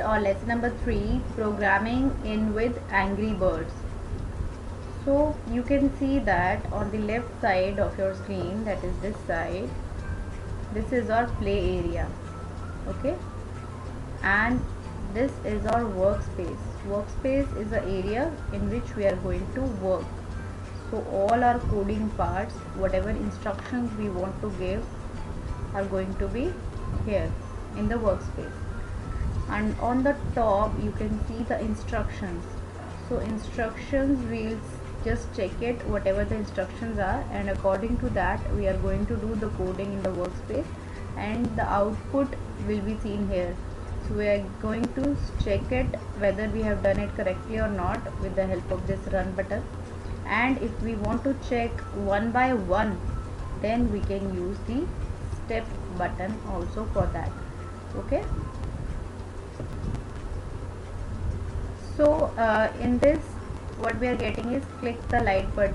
our lesson number 3, programming in with Angry Birds. So you can see that on the left side of your screen, that is this side, this is our play area, okay, and this is our workspace. Workspace is the area in which we are going to work. So all our coding parts, whatever instructions we want to give, are going to be here in the workspace. And on the top you can see the instructions. So instructions, we'll just check it whatever the instructions are, and according to that we are going to do the coding in the workspace, and the output will be seen here. So we are going to check it whether we have done it correctly or not with the help of this run button. And if we want to check one by one, then we can use the step button also for that, okay. So in this, what we are getting is click the light bulb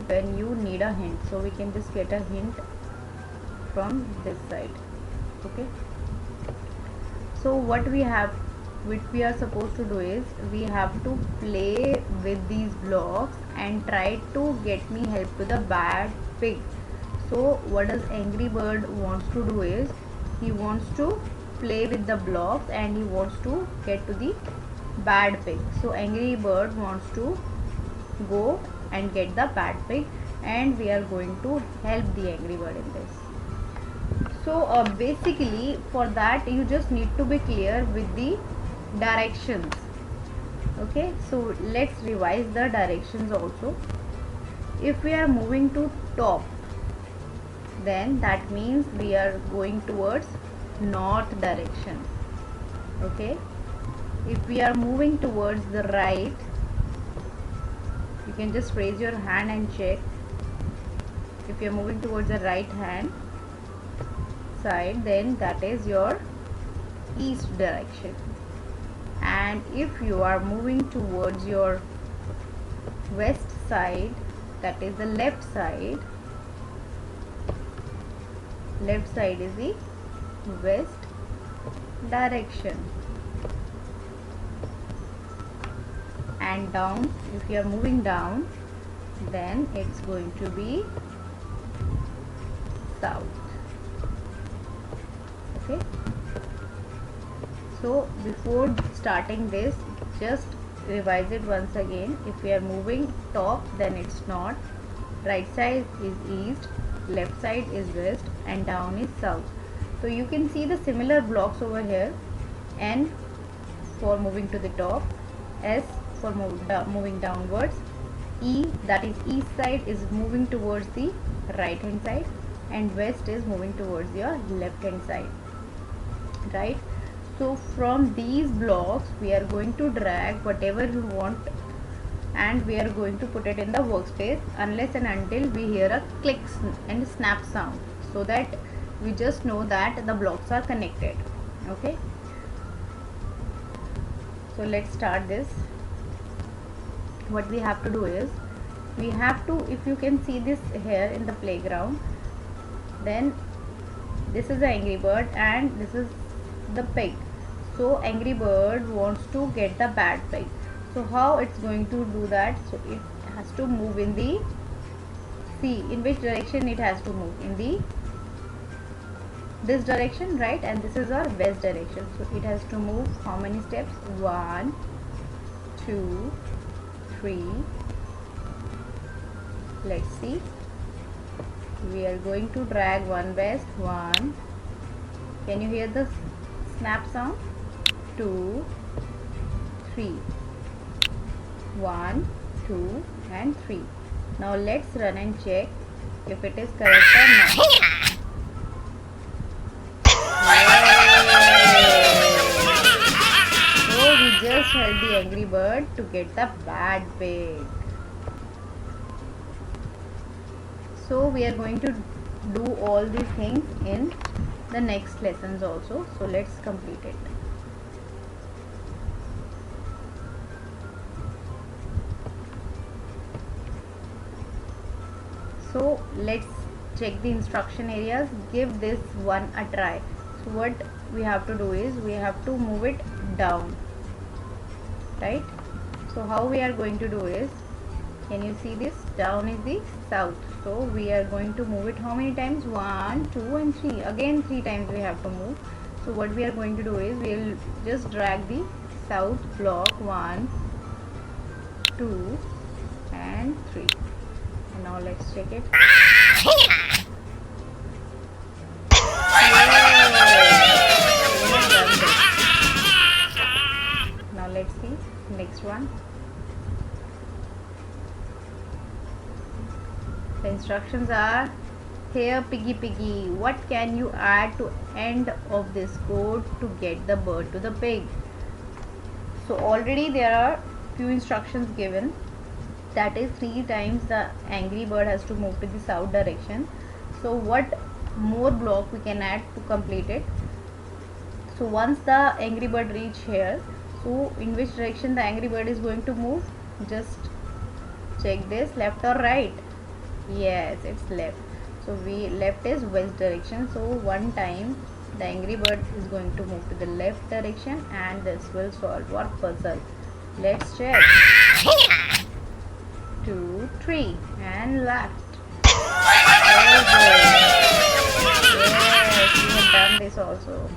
when you need a hint. So we can just get a hint from this side, okay. So what we are supposed to do is we have to play with these blocks and try to get me help to the bad pig. So what does Angry Bird wants to do is he wants to play with the blocks and he wants to get to the bad pig. So Angry Bird wants to go and get the bad pig, and we are going to help the Angry Bird in this. So basically for that you just need to be clear with the directions, okay. So let's revise the directions also. If we are moving to top, then that means we are going towards north direction, okay. If we are moving towards the right, you can just raise your hand and check. If you are moving towards the right hand side, then that is your east direction. And if you are moving towards your west side, that is the left side. Left side is the west direction. And down, if you are moving down, then it's going to be south, okay. So before starting this, just revise it once again. If we are moving top, then it's north, right side is east, left side is west, and down is south. So you can see the similar blocks over here. N for moving to the top, S for moving downwards, E, that is east side, is moving towards the right hand side, and west is moving towards your left hand side, right. So from these blocks we are going to drag whatever we want, and we are going to put it in the workspace unless and until we hear a click and snap sound, so that we just know that the blocks are connected, okay. So let's start this. What we have to do is, we have to, if you can see this here in the playground, then this is the Angry Bird and this is the pig. So Angry Bird wants to get the bad pig. So how it's going to do that? So it has to move in the, see in which direction it has to move, in the this direction, right, and this is our west direction. So it has to move how many steps? 1 2 3. Let's see, we are going to drag one west, 1, can you hear the snap sound? 2 3, 1 2 and 3. Now let's run and check if it is correct or not. So we just helped the Angry Bird to get the bad pig. So we are going to do all these things in the next lessons also. So let's complete it. So let's check the instruction areas. Give this one a try. So what we have to do is we have to move it down, right? So how we are going to do is, can you see this? Down is the south, so we are going to move it how many times? 1, 2 and 3. Again 3 times we have to move. So what we are going to do is, we will just drag the south block 1, 2 and 3. And now let's check it. Now let's see next one. The instructions are, here piggy piggy, what can you add to end of this code to get the bird to the pig? So already there are few instructions given, that is 3 times the angry bird has to move to the south direction. So what more block we can add to complete it? So once the angry bird reach here, so in which direction the angry bird is going to move? Just check this, left or right? Yes, it's left. So left is west direction, so one time the angry bird is going to move to the left direction, and this will solve our puzzle. Let's check. 2, 3 and left. Very good. Yes, we have done this also.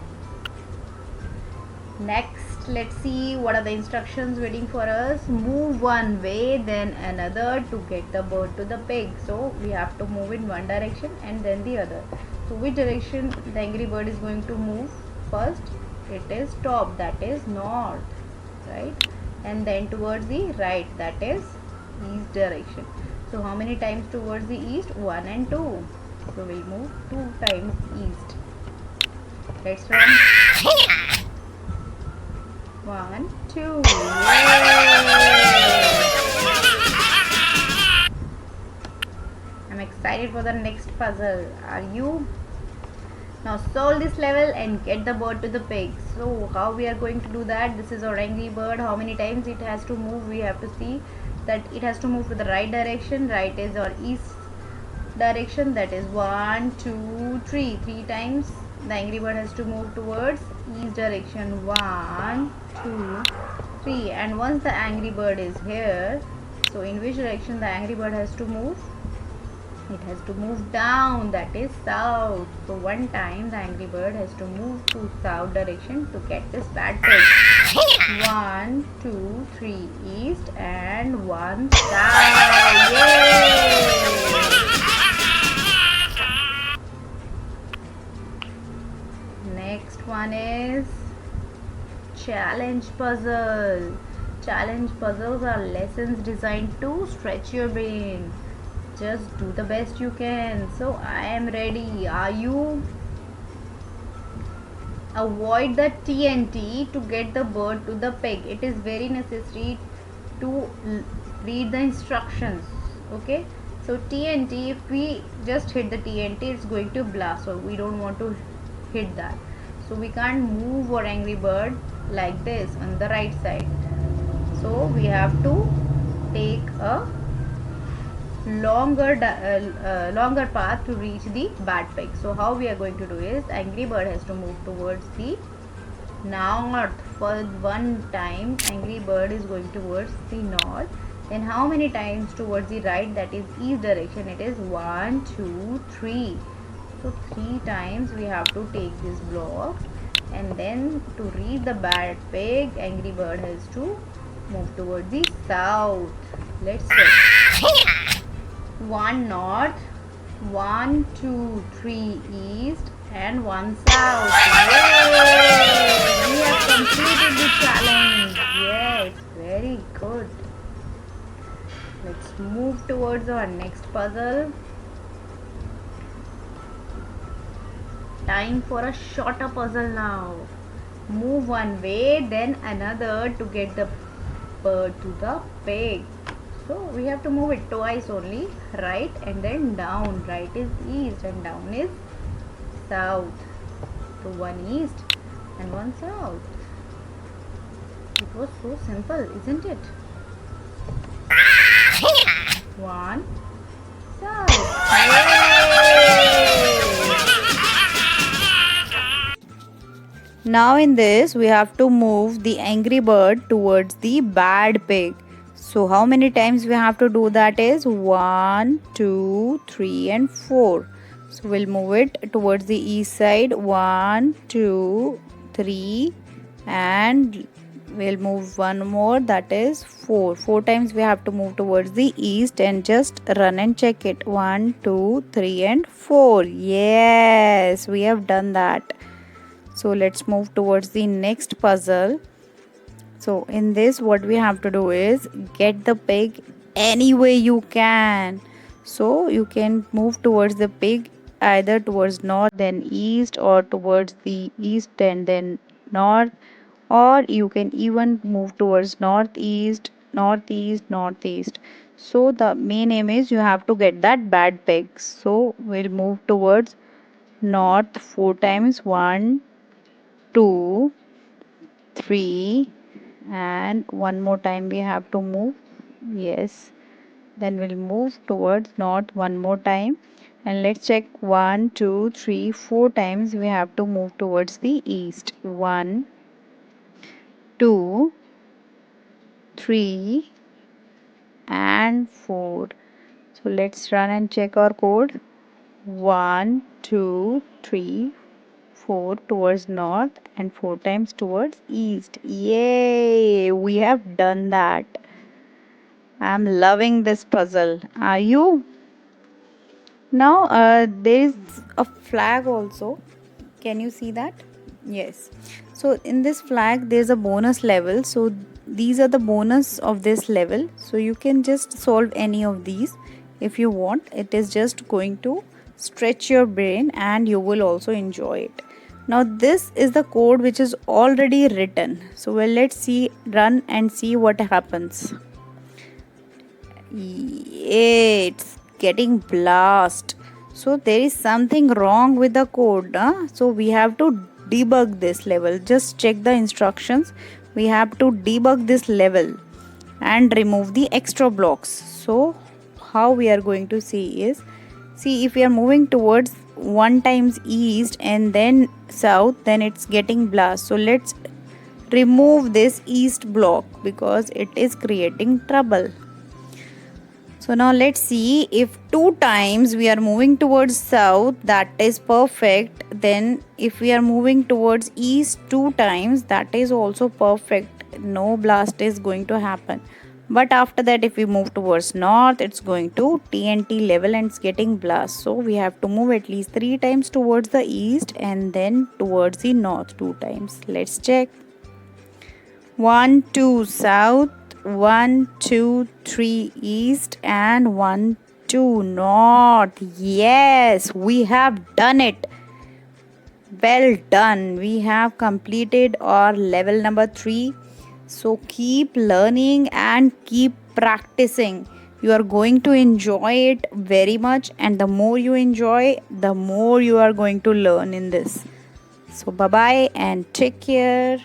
Next, let's see what are the instructions waiting for us. Move one way, then another to get the bird to the pig. So we have to move in one direction and then the other. So which direction the angry bird is going to move first? It is top, that is north, right? And then towards the right, that is east direction. So how many times towards the east? 1 and 2. So we'll move 2 times east. Let's run. 1, 2. Yay! I'm excited for the next puzzle. Are you? Now solve this level and get the bird to the pig. So how we are going to do that? This is our angry bird. How many times it has to move? We have to see that it has to move to the right direction. Right is our east direction, that is 1, 2, 3. 3 times the angry bird has to move towards east direction. 1, 2, 3. And once the angry bird is here, so in which direction the angry bird has to move? It has to move down, that is south. So one time the angry bird has to move to south direction to get this bad pig. 1, 2, 3 east and 1 south. Yay! Next one is challenge puzzle. Challenge puzzles are lessons designed to stretch your brain. Just do the best you can. So I am ready. Are you? Avoid the TNT to get the bird to the pig. It is very necessary to read the instructions. Okay. So TNT, if we just hit the TNT, it's going to blast. So we don't want to hit that. So we can't move our angry bird like this on the right side. So we have to take a longer path to reach the bad pig. So how we are going to do is, angry bird has to move towards the north. For one time angry bird is going towards the north. Then how many times towards the right, that is east direction? It is 1, 2, 3. So 3 times we have to take this block, and then to reach the bad pig, angry bird has to move towards the south. Let's check. 1 north, 1, 2, 3 east and 1 south. Yay! We have completed the challenge. Yes, very good. Let's move towards our next puzzle. Time for a shorter puzzle now. Move one way, then another to get the bird to the pig. So we have to move it twice only, right and then down. Right is east and down is south. So 1 east and 1 south. It was so simple, isn't it? 1 south. Yay! Now in this we have to move the angry bird towards the bad pig. So how many times we have to do that is 1, 2, 3 and 4. So we'll move it towards the east side 1, 2, 3 and we'll move one more, that is 4. 4 times we have to move towards the east and just run and check it 1, 2, 3 and 4. Yes, we have done that. So let's move towards the next puzzle. So in this what we have to do is get the pig any way you can. So you can move towards the pig either towards north then east or towards the east and then north, or you can even move towards northeast, northeast, northeast. So the main aim is you have to get that bad pig. So we'll move towards north 4 times 1, 2, 3 and one more time we have to move. Yes, then we'll move towards north one more time and let's check 1, 2, 3, 4 times we have to move towards the east 1, 2, 3 and 4. So let's run and check our code 1, 2, 3, 4 towards north and 4 times towards east. Yay, we have done that. I'm loving this puzzle. Are you? Now there is a flag also. Can you see that? Yes. So in this flag there's a bonus level. So these are the bonus of this level. So you can just solve any of these if you want. It is just going to stretch your brain and you will also enjoy it. Now this is the code which is already written. So well, let's see, run and see what happens. It's getting blast. So there is something wrong with the code, so we have to debug this level. Just check the instructions. We have to debug this level and remove the extra blocks. So how we are going to see is, see, if we are moving towards 1 times east and then south, then it's getting blast. So let's remove this east block because it is creating trouble. So now let's see, if 2 times we are moving towards south, that is perfect. Then if we are moving towards east 2 times, that is also perfect. No blast is going to happen. But after that if we move towards north, it's going to TNT level and it's getting blast. So we have to move at least 3 times towards the east and then towards the north 2 times. Let's check. 1, 2 south, 1, 2, 3 east and 1, 2 north. Yes, we have done it. Well done. We have completed our level number 3. So keep learning and keep practicing. You are going to enjoy it very much, and the more you enjoy, the more you are going to learn in this. So bye bye and take care.